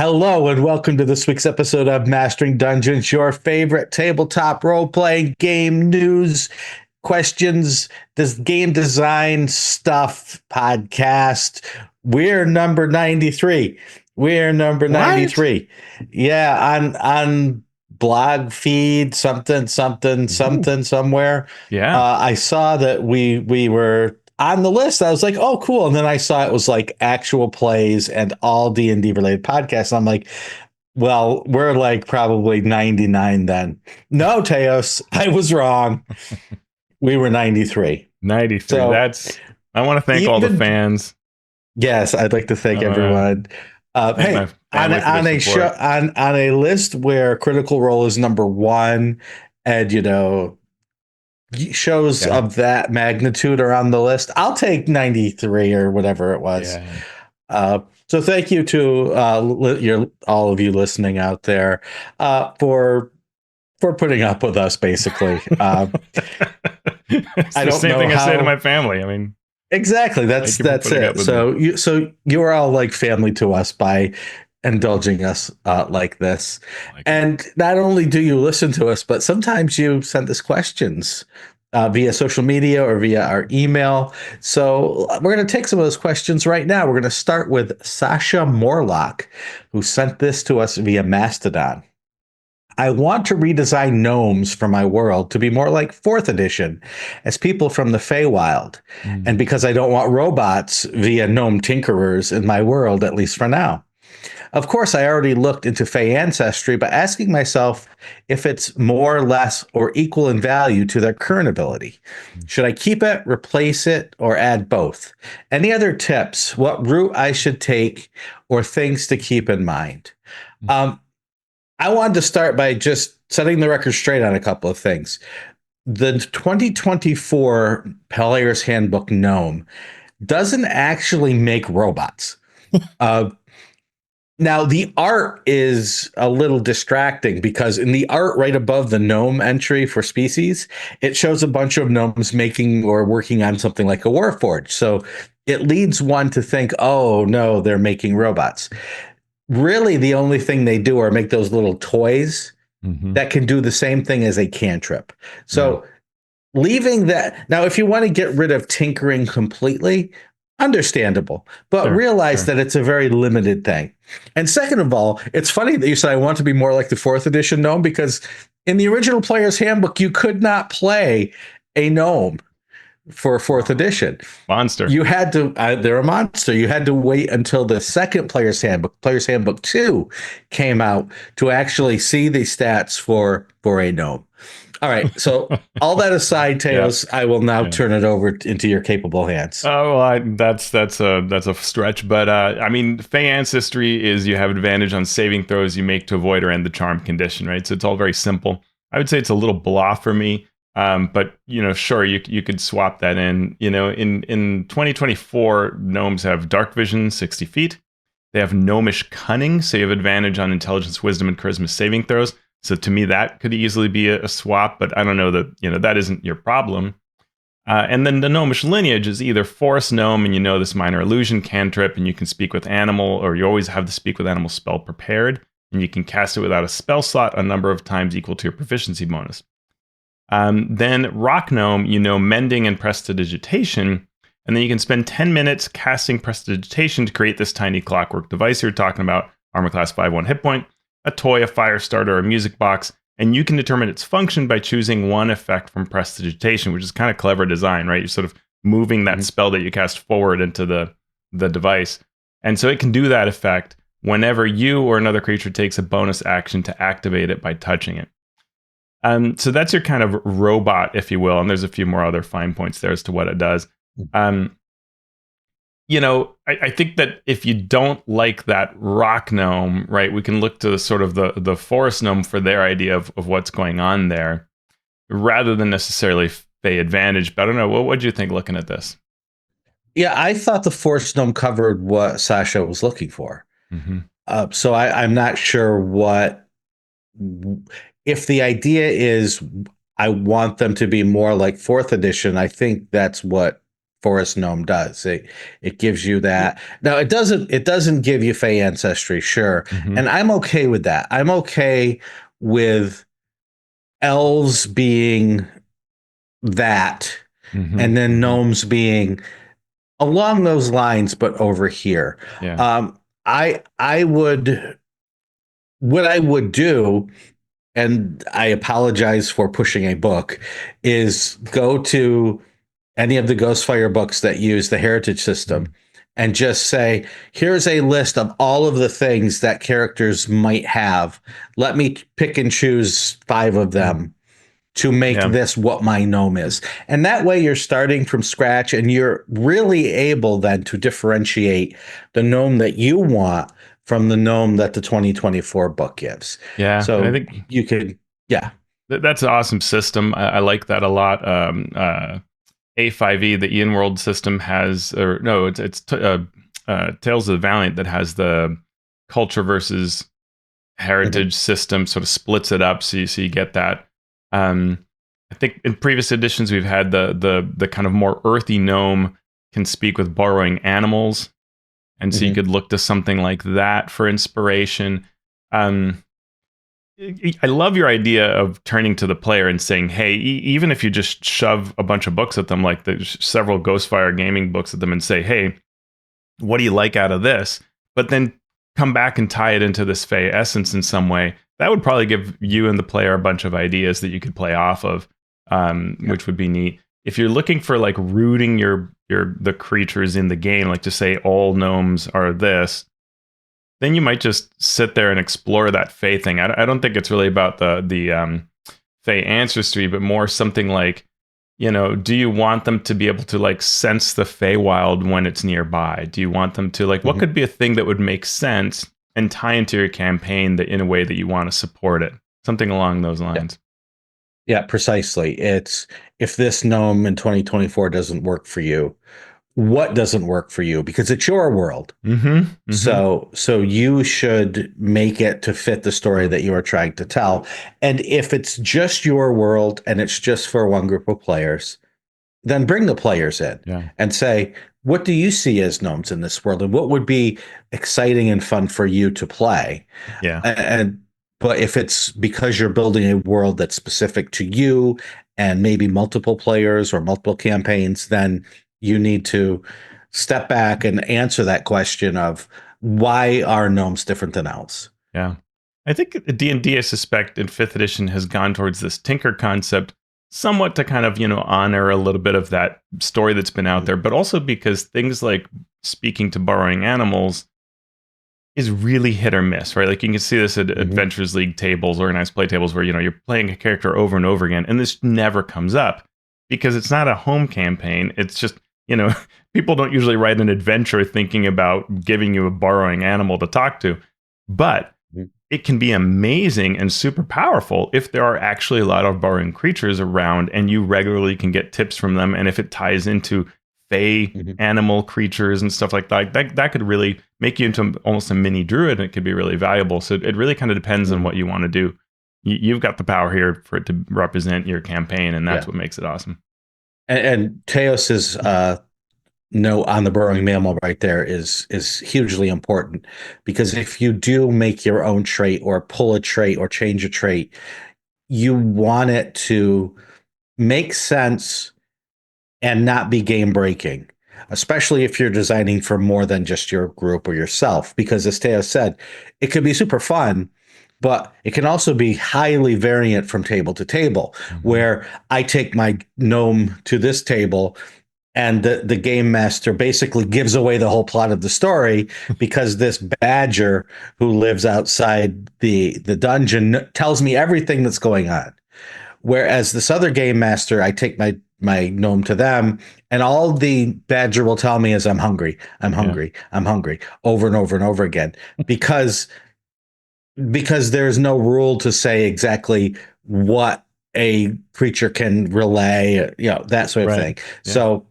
Hello and welcome to this week's episode of Mastering Dungeons, your favorite tabletop role-playing game news, questions, this game design stuff podcast. We're number 93. We're number 93. Yeah, on blog feed, something, somewhere. Yeah. I saw that we were on the list. I was like, oh, cool. And then I saw it was like actual plays and all D&D related podcasts. I'm like, well, we're like probably 99 then. No, Teos, I was wrong. We were 93. 93. So, I want to thank all the fans. Yes, I'd like to thank everyone. Hey, on a list where Critical Role is number one, and shows of that magnitude are on the list, I'll take 93 or whatever it was. Yeah. So thank you to all of you listening out there for putting up with us, basically. It's the same thing I say to my family. I mean, exactly. That's it. So you are all like family to us by indulging us like this. And not only do you listen to us, but sometimes you send us questions via social media or via our email. So we're going to take some of those questions right now. We're going to start with Sasha Morlock, who sent this to us via Mastodon. I want to redesign gnomes for my world to be more like 4th edition as people from the Feywild. And because I don't want robots via gnome tinkerers in my world, at least for now. Of course, I already looked into Fey ancestry, but asking myself if it's more, less, or equal in value to their current ability. Should I keep it, replace it, or add both? Any other tips? What route I should take or things to keep in mind? I wanted to start by just setting the record straight on a couple of things. The 2024 Player's Handbook Gnome doesn't actually make robots. Now, the art is a little distracting because in the art right above the gnome entry for species, it shows a bunch of gnomes making or working on something like a warforged. So it leads one to think, oh, no, they're making robots. Really, the only thing they do are make those little toys that can do the same thing as a cantrip. So leaving that. Now, if you want to get rid of tinkering completely, understandable, but realize that it's a very limited thing. And second of all, it's funny that you said I want to be more like the 4th edition gnome, because in the original Player's Handbook, you could not play a gnome for 4th edition. Monster. You had to, they're a monster. You had to wait until the second Player's Handbook 2 came out to actually see the stats for a gnome. All right. So all that aside, Teos, I will now turn it over into your capable hands. Oh, well, that's a stretch, but I mean, Fey ancestry is you have advantage on saving throws you make to avoid or end the charm condition, right? So it's all very simple. I would say it's a little blah for me, but sure, you could swap that in. In 2024, gnomes have dark vision, 60 feet. They have gnomish cunning, so you have advantage on intelligence, wisdom, and charisma saving throws. So to me, that could easily be a swap, but I don't know that, that isn't your problem. And then the gnomish lineage is either forest gnome, and this minor illusion cantrip, and you can speak with animal, or you always have the speak with animal spell prepared, and you can cast it without a spell slot a number of times equal to your proficiency bonus. Then rock gnome, mending and prestidigitation, and then you can spend 10 minutes casting prestidigitation to create this tiny clockwork device you're talking about, armor class 5/1 hit point, a toy, a fire starter, or a music box, and you can determine its function by choosing one effect from prestidigitation, which is kind of clever design, right? You're sort of moving that spell that you cast forward into the device. And so it can do that effect whenever you or another creature takes a bonus action to activate it by touching it. So that's your kind of robot, if you will, and there's a few more other fine points there as to what it does. I think that if you don't like that rock gnome, right, we can look to sort of the forest gnome for their idea of what's going on there, rather than necessarily Fey advantage. But I don't know, what do you think looking at this? Yeah, I thought the forest gnome covered what Sasha was looking for. So I'm not sure if the idea is I want them to be more like 4th edition. I think that's what forest gnome does. It gives you that. Now it doesn't give you Fey ancestry, sure. And I'm okay with that. I'm okay with elves being that, and then gnomes being along those lines, but over here. Yeah. I would, what I would do, and I apologize for pushing a book, is go to any of the Ghostfire books that use the heritage system and just say, here's a list of all of the things that characters might have. Let me pick and choose 5 of them to make this what my gnome is. And that way you're starting from scratch, and you're really able then to differentiate the gnome that you want from the gnome that the 2024 book gives. Yeah. So and I think you could, that's an awesome system. I like that a lot. A5E, the Ian World system has, or no, it's Tales of the Valiant that has the culture versus heritage system, sort of splits it up, so you get that. I think in previous editions we've had the kind of more earthy gnome can speak with borrowing animals, and so you could look to something like that for inspiration. I love your idea of turning to the player and saying, hey, even if you just shove a bunch of books at them, like there's several Ghostfire gaming books at them, and say, hey, what do you like out of this? But then come back and tie it into this Fey essence in some way. That would probably give you and the player a bunch of ideas that you could play off of, which would be neat. If you're looking for like rooting the creatures in the game, like to say all gnomes are this, then you might just sit there and explore that Fey thing. I don't think it's really about the Fey ancestry, but more something like, do you want them to be able to like sense the Feywild when it's nearby? Do you want them to like, what could be a thing that would make sense and tie into your campaign that in a way that you want to support it? Something along those lines. Yeah, precisely. It's, if this gnome in 2024 doesn't work for you, what doesn't work for you? Because it's your world. So you should make it to fit the story that you are trying to tell. And if it's just your world and it's just for one group of players, then bring the players in and say, what do you see as gnomes in this world? And what would be exciting and fun for you to play? But if it's because you're building a world that's specific to you and maybe multiple players or multiple campaigns, then you need to step back and answer that question of, why are gnomes different than elves? Yeah. I think D&D, I suspect, in 5th edition has gone towards this tinker concept somewhat to kind of, honor a little bit of that story that's been out there, but also because things like speaking to borrowing animals is really hit or miss, right? Like you can see this at Adventures League tables, organized play tables, where, you're playing a character over and over again, and this never comes up because it's not a home campaign. It's just, people don't usually write an adventure thinking about giving you a borrowing animal to talk to, but it can be amazing and super powerful if there are actually a lot of borrowing creatures around and you regularly can get tips from them. And if it ties into Fey animal creatures and stuff like that could really make you into almost a mini druid, and it could be really valuable. So it really kind of depends on what you want to do. You've got the power here for it to represent your campaign, and that's what makes it awesome. And Teos's note on the burrowing mammal right there is hugely important, because if you do make your own trait or pull a trait or change a trait, you want it to make sense and not be game breaking, especially if you're designing for more than just your group or yourself, because as Teos said, it could be super fun, but it can also be highly variant from table to table, where I take my gnome to this table and the game master basically gives away the whole plot of the story because this badger who lives outside the dungeon tells me everything that's going on. Whereas this other game master, I take my gnome to them, and all the badger will tell me is, I'm hungry, I'm hungry, I'm hungry, over and over and over again, because there's no rule to say exactly what a creature can relay, that sort of thing. So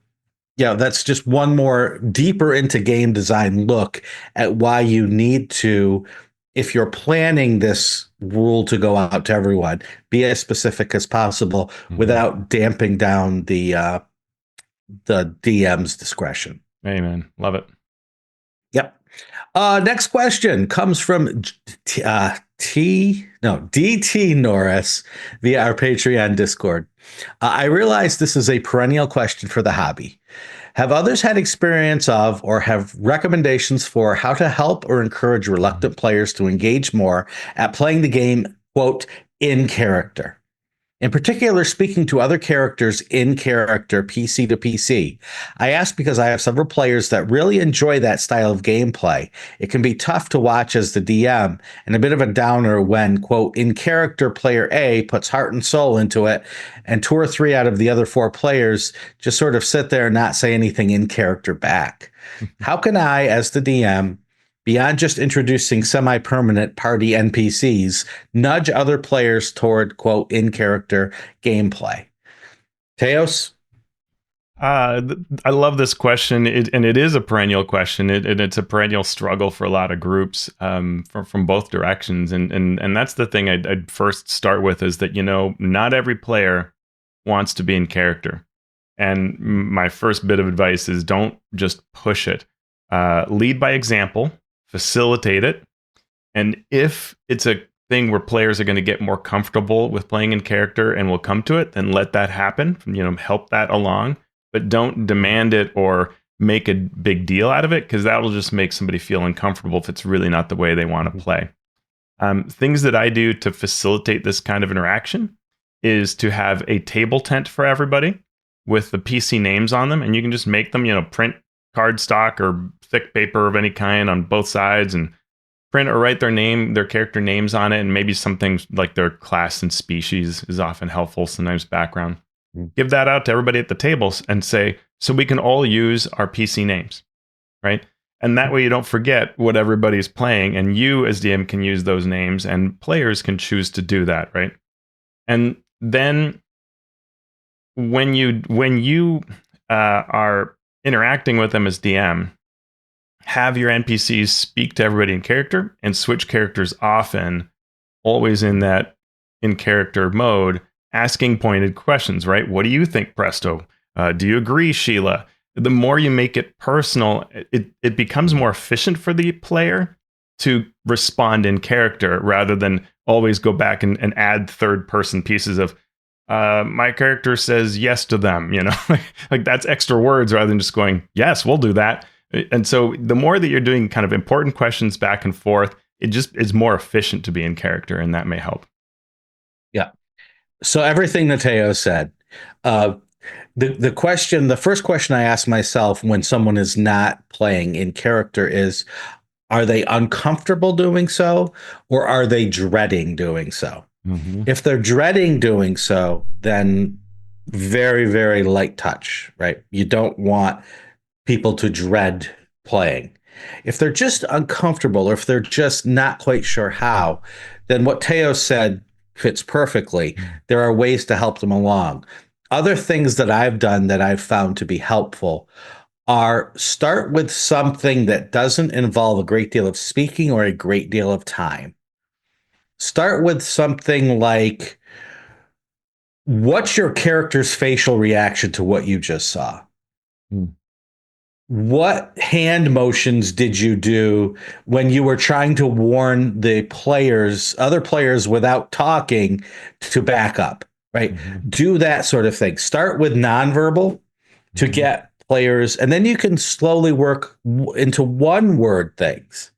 that's just one more deeper into game design look at why you need to, if you're planning this rule to go out to everyone, be as specific as possible without damping down the the DM's discretion. Amen. Love it. Yep. Next question comes from DT Norris via our Patreon Discord. I realize this is a perennial question for the hobby. Have others had experience of or have recommendations for how to help or encourage reluctant players to engage more at playing the game, quote, in character? In particular, speaking to other characters in character, PC to PC. I ask because I have several players that really enjoy that style of gameplay. It can be tough to watch as the DM and a bit of a downer when, quote, in character player A puts heart and soul into it, and 2 or 3 out of the other 4 players just sort of sit there and not say anything in character back. How can I, as the DM, beyond just introducing semi-permanent party NPCs, nudge other players toward, quote, in-character gameplay? Teos? I love this question, and it is a perennial question, and it's a perennial struggle for a lot of groups from both directions. And that's the thing I'd first start with is that, not every player wants to be in character. And my first bit of advice is don't just push it. Lead by example. Facilitate it. And if it's a thing where players are going to get more comfortable with playing in character and will come to it, then let that happen, help that along, but don't demand it or make a big deal out of it, because that'll just make somebody feel uncomfortable if it's really not the way they want to play. Things that I do to facilitate this kind of interaction is to have a table tent for everybody with the PC names on them, and you can just make them, print cardstock or thick paper of any kind on both sides and print or write their character names on it, and maybe something like their class and species is often helpful, sometimes background. Give that out to everybody at the tables and say, so we can all use our PC names, right? And that way you don't forget what everybody's playing, and you as DM can use those names, and players can choose to do that, right? And then when you are interacting with them as DM, have your NPCs speak to everybody in character and switch characters often, always in that in character mode, asking pointed questions, right? What do you think, Presto? Do you agree, Sheila? The more you make it personal, it becomes more efficient for the player to respond in character rather than always go back and add third person pieces of, my character says yes to them, like that's extra words rather than just going, yes, we'll do that. And so the more that you're doing kind of important questions back and forth, it just is more efficient to be in character, and that may help. Yeah. So everything that Teos said, the first question I ask myself when someone is not playing in character is, are they uncomfortable doing so, or are they dreading doing so? Mm-hmm. If they're dreading doing so, then very, very light touch, right? You don't want people to dread playing. If they're just uncomfortable, or if they're just not quite sure how, then what Teos said fits perfectly. There are ways to help them along. Other things that I've done that I've found to be helpful are start with something that doesn't involve a great deal of speaking or a great deal of time. Start with something like, what's your character's facial reaction to what you just saw? What hand motions did you do when you were trying to warn the other players without talking to back up, right? Mm-hmm. Do that sort of thing. Start with nonverbal to get players, and then you can slowly work into one-word things.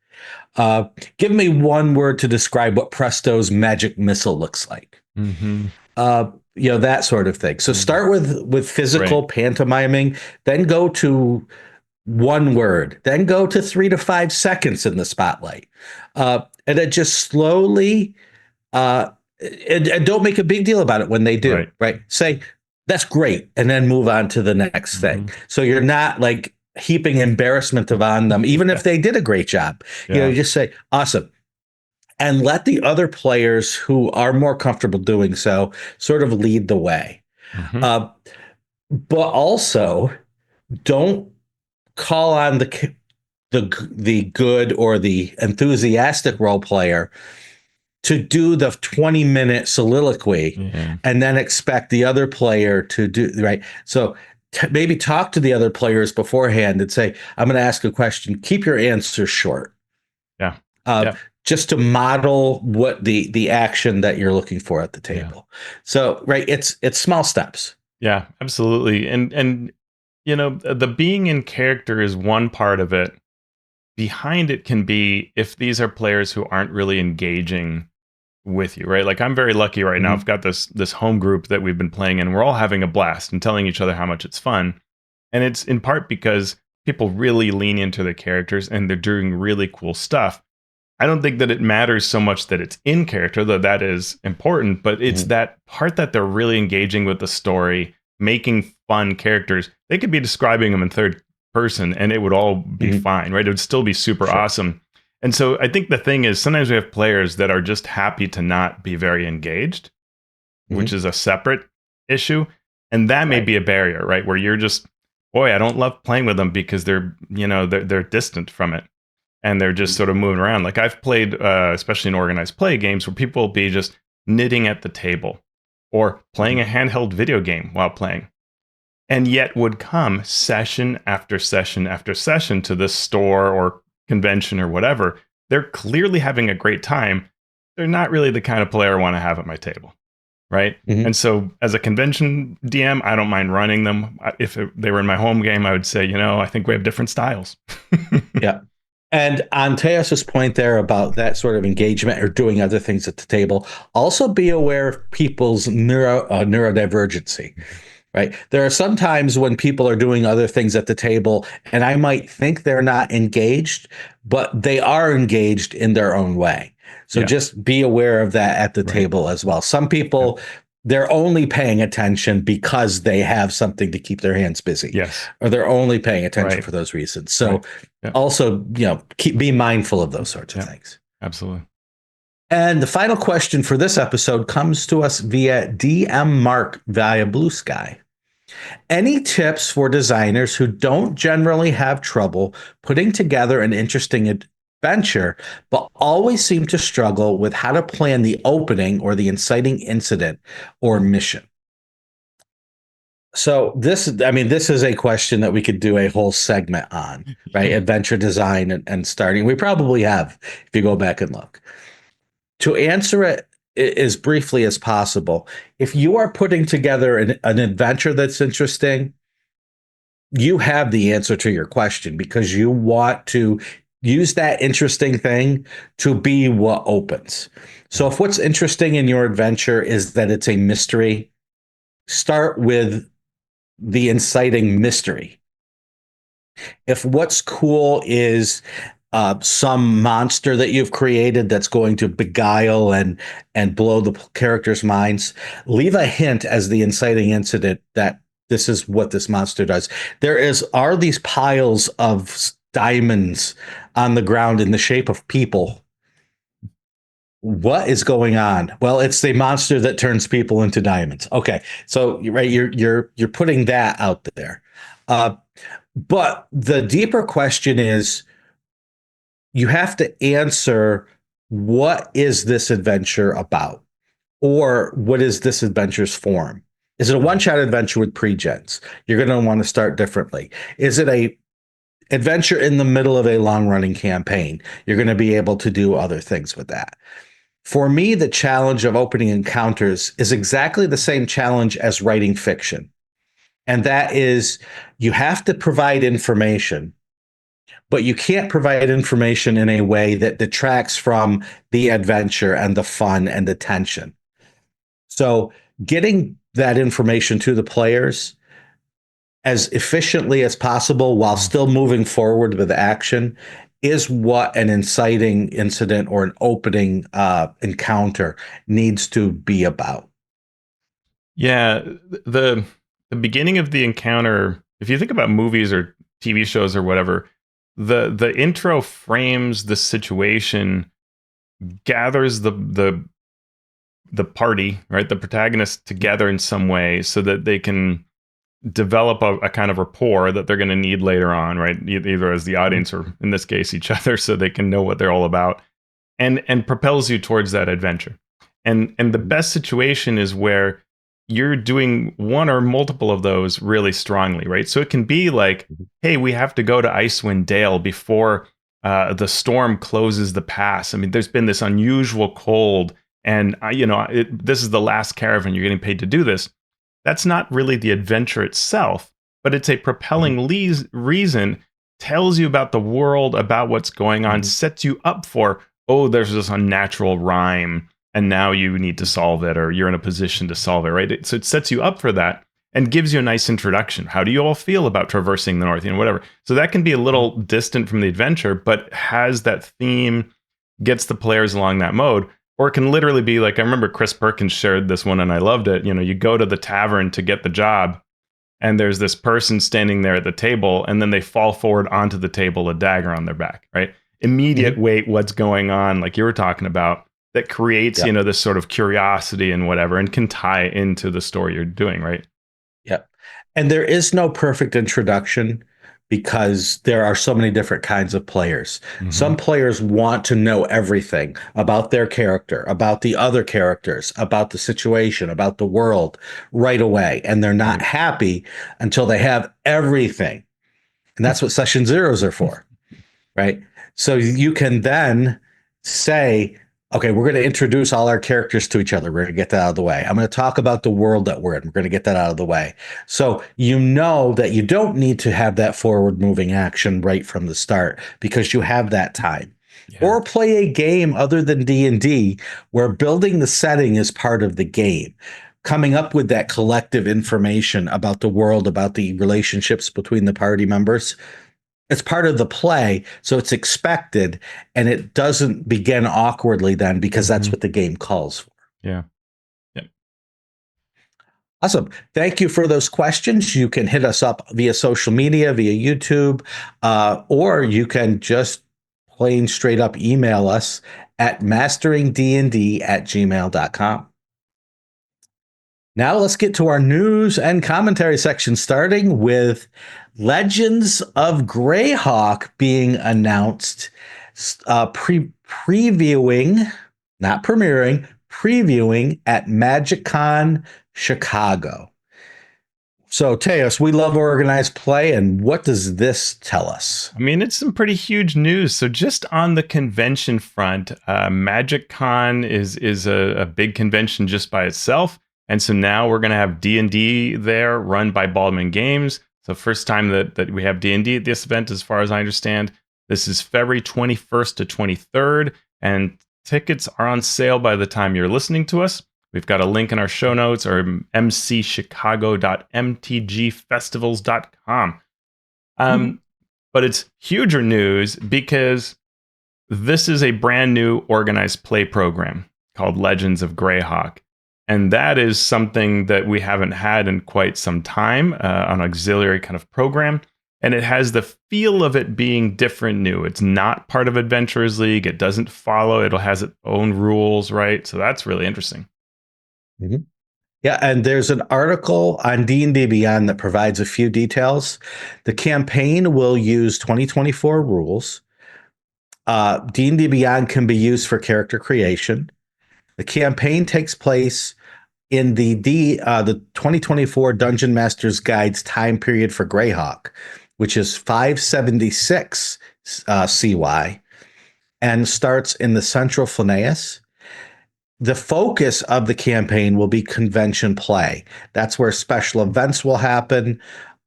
Give me one word to describe what Presto's magic missile looks like. Mm-hmm. That sort of thing. So start with physical pantomiming, then go to one word, then go to 3 to 5 seconds in the spotlight. And then just slowly, and don't make a big deal about it when they do, right? Say, that's great, and then move on to the next thing. So you're not like heaping embarrassment on them, even if they did a great job. You just say, awesome. And let the other players who are more comfortable doing so sort of lead the way. But also, don't call on the good or the enthusiastic role player to do the 20-minute soliloquy and then expect the other player to do right. So maybe talk to the other players beforehand and say, I'm going to ask a question. Keep your answers short. Yeah. Just to model what the action that you're looking for at the table. Yeah. So, right, it's small steps. Yeah, absolutely. And the being in character is one part of it. Behind it can be if these are players who aren't really engaging with you, right? Like I'm very lucky right now. I've got this home group that we've been playing in. We're all having a blast and telling each other how much it's fun. And it's in part because people really lean into the characters and they're doing really cool stuff. I don't think that it matters so much that it's in character, though that is important, but it's that part that they're really engaging with the story, making fun characters. They could be describing them in third person and it would all be fine, right? It would still be super awesome. And so I think the thing is sometimes we have players that are just happy to not be very engaged, which is a separate issue. And that may be a barrier, right? Where you're just, boy, I don't love playing with them because they're distant from it. And they're just sort of moving around. Like I've played, especially in organized play games, where people will be just knitting at the table or playing a handheld video game while playing. And yet would come session after session after session to this store or convention or whatever. They're clearly having a great time. They're not really the kind of player I want to have at my table. Right. And so as a convention DM, I don't mind running them. If they were in my home game, I would say, I think we have different styles. Yeah. And on Teos's point there about that sort of engagement or doing other things at the table, also be aware of people's neurodivergency, right? There are some times when people are doing other things at the table, and I might think they're not engaged, but they are engaged in their own way. So just be aware of that at the table as well. Some people, they're only paying attention because they have something to keep their hands busy. Yes. Or they're only paying attention for those reasons. So also, be mindful of those sorts of things. Absolutely. And the final question for this episode comes to us via DM Mark via Bluesky. Any tips for designers who don't generally have trouble putting together an interesting adventure, but always seem to struggle with how to plan the opening or the inciting incident or mission? So this is a question that we could do a whole segment on, right? Adventure design and starting. We probably have, if you go back and look. To answer it as briefly as possible, if you are putting together an adventure that's interesting, you have the answer to your question because you want to use that interesting thing to be what opens. So if what's interesting in your adventure is that it's a mystery, start with the inciting mystery. If what's cool is some monster that you've created that's going to beguile and blow the characters' minds, leave a hint as the inciting incident that this is what this monster does. Are these piles of diamonds on the ground in the shape of people? What is going on? Well, it's the monster that turns people into diamonds. Okay, so you're putting that out there. But the deeper question is, you have to answer, what is this adventure about? Or what is this adventure's form? Is it a one-shot adventure with pre-gens? You're going to want to start differently. Is it a adventure in the middle of a long-running campaign? You're going to be able to do other things with that. For me, the challenge of opening encounters is exactly the same challenge as writing fiction. And that is, you have to provide information, but you can't provide information in a way that detracts from the adventure and the fun and the tension. So getting that information to the players as efficiently as possible while still moving forward with action is what an inciting incident or an opening encounter needs to be about. Yeah, the beginning of the encounter, if you think about movies or TV shows or whatever, the intro frames the situation, gathers the party, right, the protagonists together in some way so that they can develop a kind of rapport that they're going to need later on, right? Either as the audience or in this case each other, so they can know what they're all about, and propels you towards that adventure. And the best situation is where you're doing one or multiple of those really strongly, right? So it can be like, hey, we have to go to Icewind Dale before the storm closes the pass. I mean, there's been this unusual cold, and this is the last caravan. You're getting paid to do this. That's not really the adventure itself, but it's a propelling reason. Tells you about the world, about what's going on, sets you up for, oh, there's this unnatural rhyme, and now you need to solve it, or you're in a position to solve it, right? So it sets you up for that and gives you a nice introduction. How do you all feel about traversing the North, whatever. So that can be a little distant from the adventure, but has that theme, gets the players along that mode. Or it can literally be like, I remember Chris Perkins shared this one and I loved it. You go to the tavern to get the job, and there's this person standing there at the table, and then they fall forward onto the table, a dagger on their back, right? Immediate wait, what's going on, like you were talking about, that creates, this sort of curiosity and whatever, and can tie into the story you're doing, right? Yep. And there is no perfect introduction because there are so many different kinds of players. Some players want to know everything about their character, about the other characters, about the situation, about the world right away. And they're not happy until they have everything. And that's what session zeros are for, right? So you can then say, okay, we're going to introduce all our characters to each other. We're going to get that out of the way. I'm going to talk about the world that we're in. We're going to get that out of the way. So you know that you don't need to have that forward moving action right from the start because you have that time. Yeah. Or play a game other than D&D where building the setting is part of the game. Coming up with that collective information about the world, about the relationships between the party members. It's part of the play, so it's expected, and it doesn't begin awkwardly then because that's what the game calls for. Yeah. Yep. Awesome. Thank you for those questions. You can hit us up via social media, via YouTube, or you can just plain straight up email us at masteringdnd@gmail.com. Now let's get to our news and commentary section, starting with Legends of Greyhawk being announced, previewing, not premiering, previewing at MagicCon Chicago. So, Teos, we love organized play, and what does this tell us? I mean, it's some pretty huge news. So just on the convention front, MagicCon is a big convention just by itself. And so now we're going to have D&D there, run by Baldwin Games. So first time that we have D&D at this event, as far as I understand. This is February 21st to 23rd, and tickets are on sale by the time you're listening to us. We've got a link in our show notes, or mcchicago.mtgfestivals.com. But it's huger news because this is a brand new organized play program called Legends of Greyhawk. And that is something that we haven't had in quite some time, an auxiliary kind of program. And it has the feel of it being different, new. It's not part of Adventurers League. It doesn't follow. It has its own rules, right? So that's really interesting. Yeah, and there's an article on D&D Beyond that provides a few details. The campaign will use 2024 rules. D&D Beyond can be used for character creation. The campaign takes place in the 2024 Dungeon Master's Guide's time period for Greyhawk, which is 576 CY, and starts in the Central Fleneus. The focus of the campaign will be convention play. That's where special events will happen,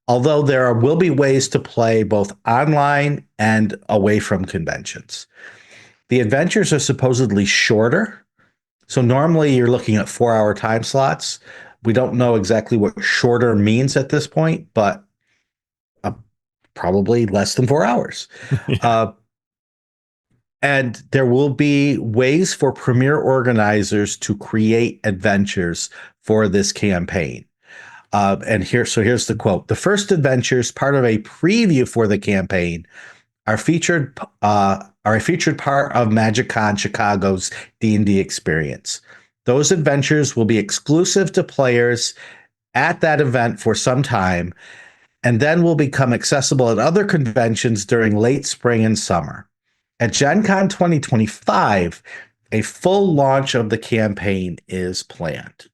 although there will be ways to play both online and away from conventions. The adventures are supposedly shorter. So normally you're looking at 4-hour time slots. We don't know exactly what shorter means at this point, but probably less than 4 hours. Yeah. And there will be ways for premier organizers to create adventures for this campaign. Here's the quote. The first adventures, part of a preview for the campaign, are a featured part of MagicCon Chicago's D&D experience. Those adventures will be exclusive to players at that event for some time, and then will become accessible at other conventions during late spring and summer. At Gen Con 2025, a full launch of the campaign is planned.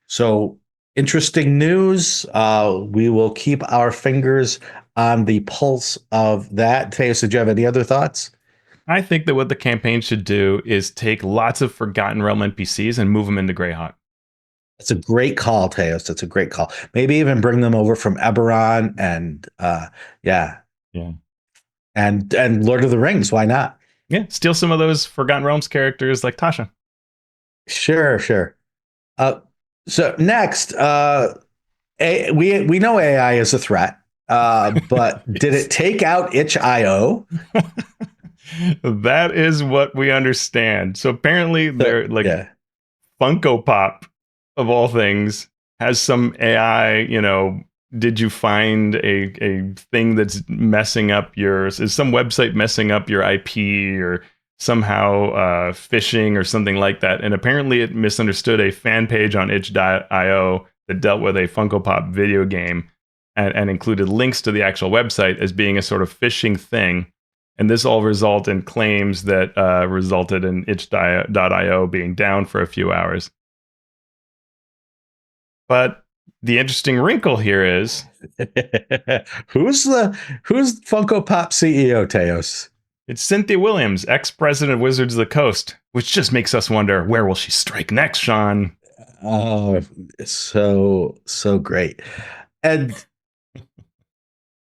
So interesting news. We will keep our fingers on the pulse of that. Teos, did you have any other thoughts? I think that what the campaign should do is take lots of Forgotten Realm NPCs and move them into Greyhawk. It's a great call, Teos. That's a great call. Maybe even bring them over from Eberron and yeah. And Lord of the Rings. Why not? Yeah, steal some of those Forgotten Realms characters like Tasha. Sure. So next, we know AI is a threat, but did it take out itch.io? That is what we understand. So apparently they're like Funko Pop of all things has some AI, did you find a thing that's messing up is some website messing up your IP or somehow phishing or something like that? And apparently it misunderstood a fan page on itch.io that dealt with a Funko Pop video game and included links to the actual website as being a sort of phishing thing. And this all resulted in claims that resulted in itch.io being down for a few hours. But the interesting wrinkle here is who's Funko Pop CEO, Teos? It's Cynthia Williams, ex-president of Wizards of the Coast, which just makes us wonder, where will she strike next, Shawn? Oh, so great. And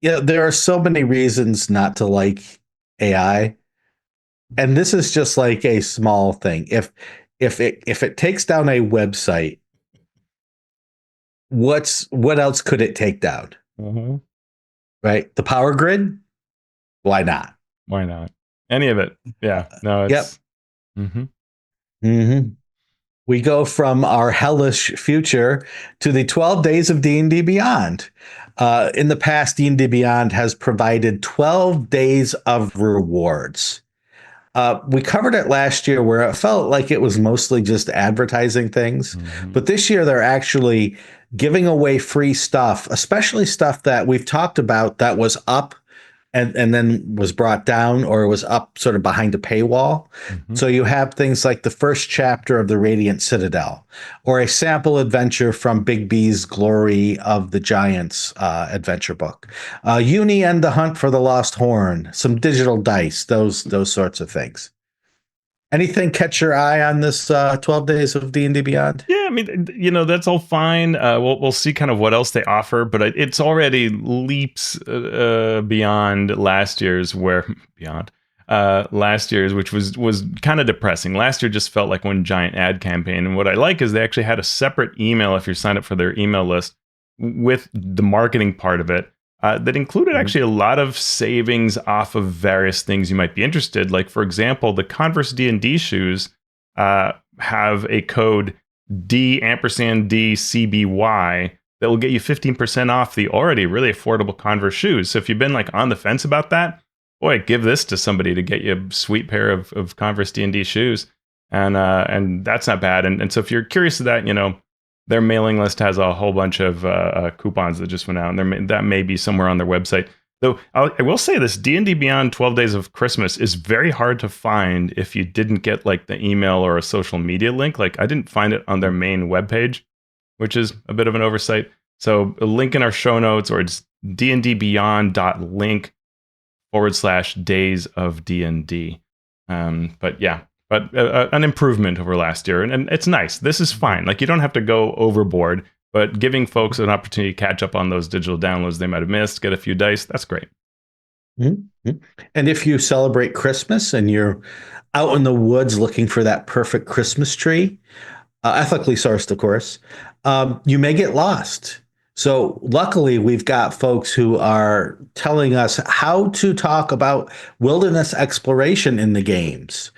there are so many reasons not to like AI. And this is just like a small thing. If it takes down a website, what else could it take down? Mm-hmm. Right? The power grid? Why not? Why not? Any of it. Yeah. No, it's... Yep. Mm-hmm. We go from our hellish future to the 12 days of D&D Beyond. In the past, D&D Beyond has provided 12 days of rewards. We covered it last year where it felt like it was mostly just advertising things. Mm-hmm. But this year, they're actually giving away free stuff, especially stuff that we've talked about that was up and then was brought down or was up sort of behind a paywall. Mm-hmm. So you have things like the first chapter of the Radiant Citadel or a sample adventure from Big B's Glory of the Giants adventure book. Uni and the Hunt for the Lost Horn, some digital dice, those sorts of things. Anything catch your eye on this 12 days of D&D Beyond? Yeah, I mean, that's all fine. We'll see kind of what else they offer, but it's already leaps beyond last year's, which was kind of depressing. Last year just felt like one giant ad campaign. And what I like is they actually had a separate email if you're signed up for their email list with the marketing part of it. That included actually a lot of savings off of various things you might be interested. Like, for example, the Converse D&D shoes have a code D_DCBY that will get you 15% off the already really affordable Converse shoes. So if you've been like on the fence about that, boy, give this to somebody to get you a sweet pair of Converse D&D shoes. And that's not bad. And so if you're curious of that, their mailing list has a whole bunch of coupons that just went out, and that may be somewhere on their website. Though I will say this, D&D Beyond 12 Days of Christmas is very hard to find if you didn't get like the email or a social media link. Like I didn't find it on their main webpage, which is a bit of an oversight. So a link in our show notes, or it's dndbeyond.link/days of D&D. But yeah. But an improvement over last year. And it's nice. This is fine. Like, you don't have to go overboard, but giving folks an opportunity to catch up on those digital downloads they might have missed, get a few dice, that's great. Mm-hmm. And if you celebrate Christmas and you're out in the woods looking for that perfect Christmas tree, ethically sourced, of course, you may get lost. So luckily, we've got folks who are telling us how to talk about wilderness exploration in the games.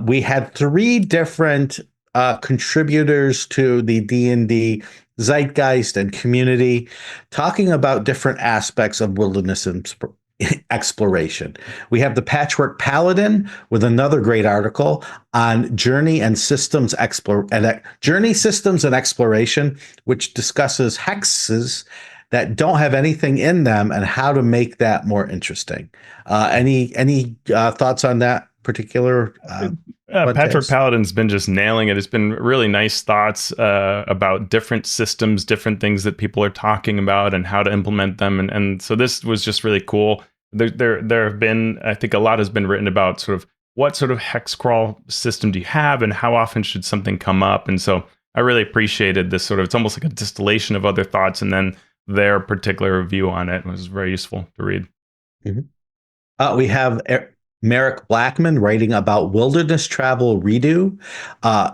We had 3 different contributors to the D&D zeitgeist and community talking about different aspects of wilderness exploration. We have the Patchwork Paladin with another great article on journey systems and exploration, which discusses hexes that don't have anything in them and how to make that more interesting. Any thoughts on that, particular Patrick Paladin's been just nailing it. It's been really nice thoughts about different systems, different things that people are talking about and how to implement them. And so this was just really cool. There have been, I think a lot has been written about sort of what sort of hex crawl system do you have and how often should something come up. And so I really appreciated this sort of, it's almost like a distillation of other thoughts and then their particular view on it. It was very useful to read. Mm-hmm. We have Merrick Blackman writing about Wilderness Travel Redo,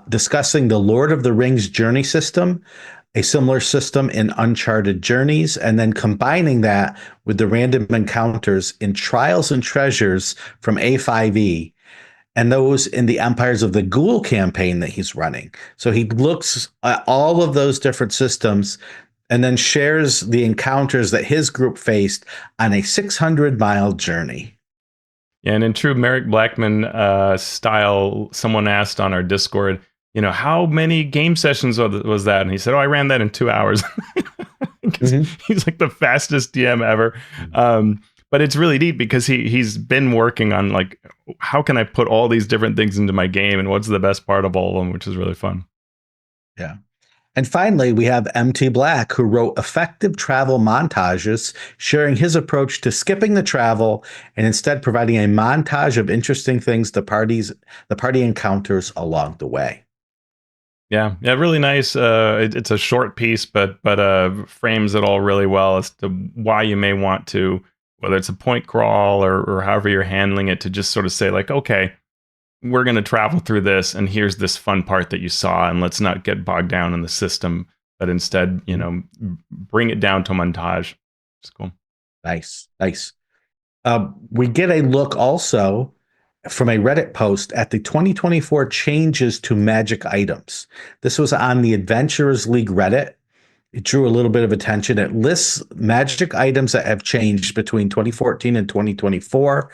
discussing the Lord of the Rings journey system, a similar system in Uncharted Journeys, and then combining that with the random encounters in Trials and Treasures from A5E, and those in the Empires of the Ghoul campaign that he's running. So he looks at all of those different systems and then shares the encounters that his group faced on a 600-mile journey. Yeah, and in true Merrick Blackman style, someone asked on our Discord, how many game sessions was that? And he said, I ran that in 2 hours. He's like the fastest DM ever. But it's really neat because he's been working on like, how can I put all these different things into my game and what's the best part of all of them, which is really fun. Yeah. And finally, we have MT Black, who wrote effective travel montages, sharing his approach to skipping the travel and instead providing a montage of interesting things the party encounters along the way. Yeah, really nice. It's a short piece, but frames it all really well as to why you may want to, whether it's a point crawl or however you're handling it, to just sort of say like, okay, we're going to travel through this, and here's this fun part that you saw, and let's not get bogged down in the system, but instead, bring it down to a montage. It's cool. Nice. We get a look also from a Reddit post at the 2024 changes to magic items. This was on the Adventurers League Reddit. It drew a little bit of attention. It lists magic items that have changed between 2014 and 2024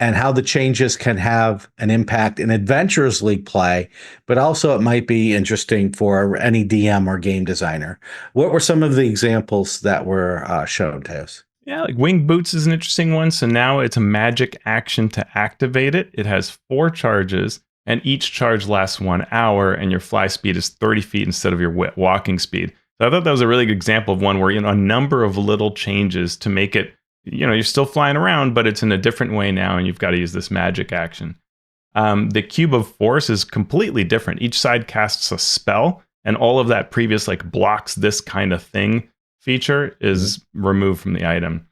and how the changes can have an impact in Adventurers League play, but also it might be interesting for any DM or game designer. What were some of the examples that were shown, Teos? Yeah, like Winged Boots is an interesting one. So now it's a magic action to activate it. It has 4 charges, and each charge lasts 1 hour, and your fly speed is 30 feet instead of your walking speed. So I thought that was a really good example of one where, a number of little changes to make it, you're still flying around, but it's in a different way now, and you've got to use this magic action. The Cube of Force is completely different. Each side casts a spell, and all of that previous, like, blocks this kind of thing feature is removed from the item.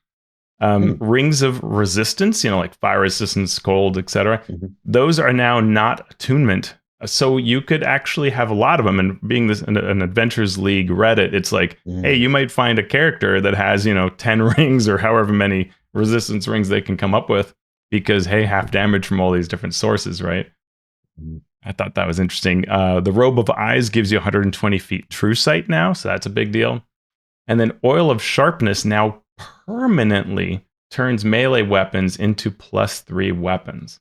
Rings of Resistance, like fire resistance, cold, etc. Those are now not attunement. So you could actually have a lot of them. And being this an Adventures League Reddit, it's like, hey, you might find a character that has, 10 rings or however many resistance rings they can come up with because, hey, half damage from all these different sources, right? I thought that was interesting. The Robe of Eyes gives you 120 feet true sight now, so that's a big deal. And then Oil of Sharpness now permanently turns melee weapons into +3 weapons.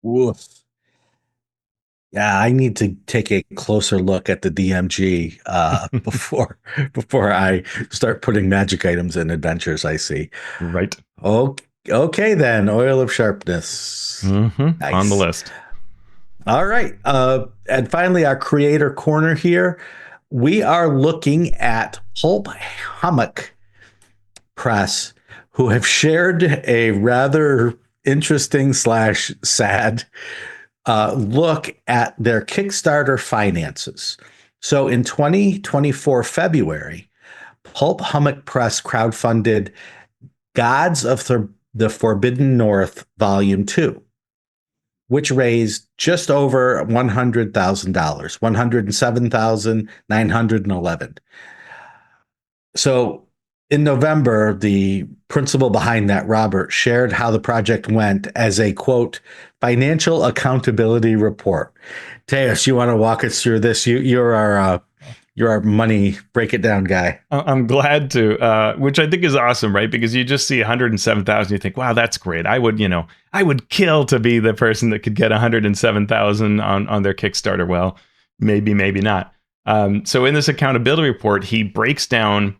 Woof. Yeah, I need to take a closer look at the DMG before I start putting magic items in adventures. I see. Right. Okay, then. Oil of Sharpness. Nice. On the list. All right. And finally, our creator corner here. We are looking at Pulp Hummock Press, who have shared a rather interesting / sad look at their Kickstarter finances. So in 2024 February, Pulp Hummock Press crowdfunded Gods of the Forbidden North Volume 2, which raised just over $100,000, $107,911. So in November, the principal behind that, Robert, shared how the project went as a, quote, financial accountability report. Teos, you want to walk us through this? You're our money break it down guy. I'm glad to, which I think is awesome, right? Because you just see 107,000, you think, wow, that's great. I would kill to be the person that could get 107,000 on their Kickstarter. Well, maybe not. So in this accountability report, he breaks down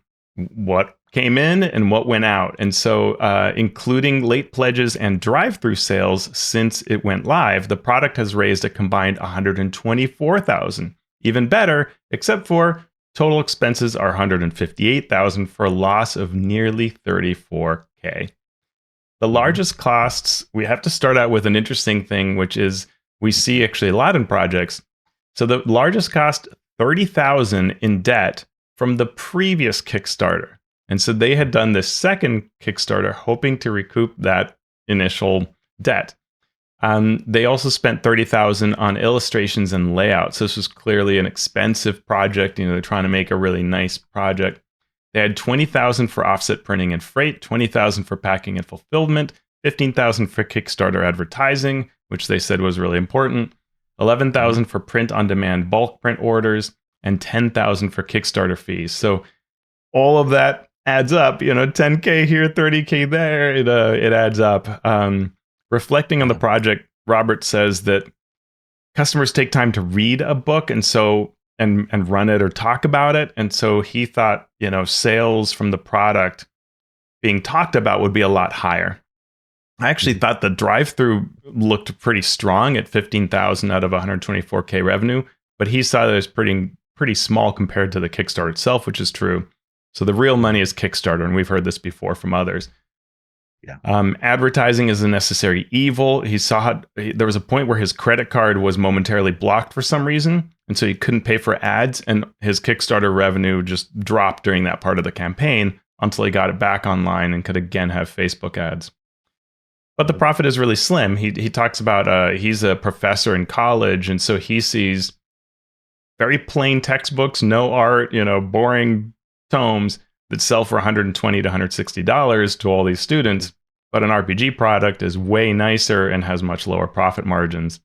what came in and what went out. And so, including late pledges and drive-through sales since it went live, the product has raised a combined 124,000. Even better, except for total expenses are 158,000 for a loss of nearly 34K. The largest costs, we have to start out with an interesting thing, which is we see actually a lot in projects. So the largest cost, 30,000 in debt from the previous Kickstarter. And so they had done this second Kickstarter hoping to recoup that initial debt. They also spent 30,000 on illustrations and layouts. So this was clearly an expensive project. They're trying to make a really nice project. They had 20,000 for offset printing and freight, 20,000 for packing and fulfillment, 15,000 for Kickstarter advertising, which they said was really important, 11,000 for print on demand bulk print orders, and 10,000 for Kickstarter fees. So all of that adds up, 10K here, 30K there, it adds up. Reflecting on the project, Robert says that customers take time to read a book and run it or talk about it. And so he thought, sales from the product being talked about would be a lot higher. I actually thought the drive-through looked pretty strong at 15,000 out of 124K revenue, but he saw that as pretty small compared to the Kickstarter itself, which is true. So the real money is Kickstarter, and we've heard this before from others. Yeah. Advertising is a necessary evil. He saw there was a point where his credit card was momentarily blocked for some reason, and so he couldn't pay for ads, and his Kickstarter revenue just dropped during that part of the campaign until he got it back online and could again have Facebook ads. But the profit is really slim. He talks about he's a professor in college, and so he sees very plain textbooks, no art, boring tomes that sell for $120 to $160 to all these students, but an RPG product is way nicer and has much lower profit margins.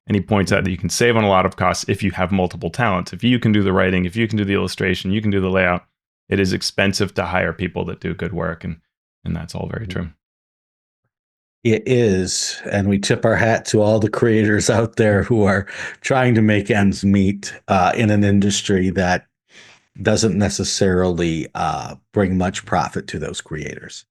And he points out that you can save on a lot of costs if you have multiple talents. If you can do the writing, if you can do the illustration, you can do the layout, it is expensive to hire people that do good work. And that's all very true. It is. And we tip our hat to all the creators out there who are trying to make ends meet in an industry that doesn't necessarily bring much profit to those creators.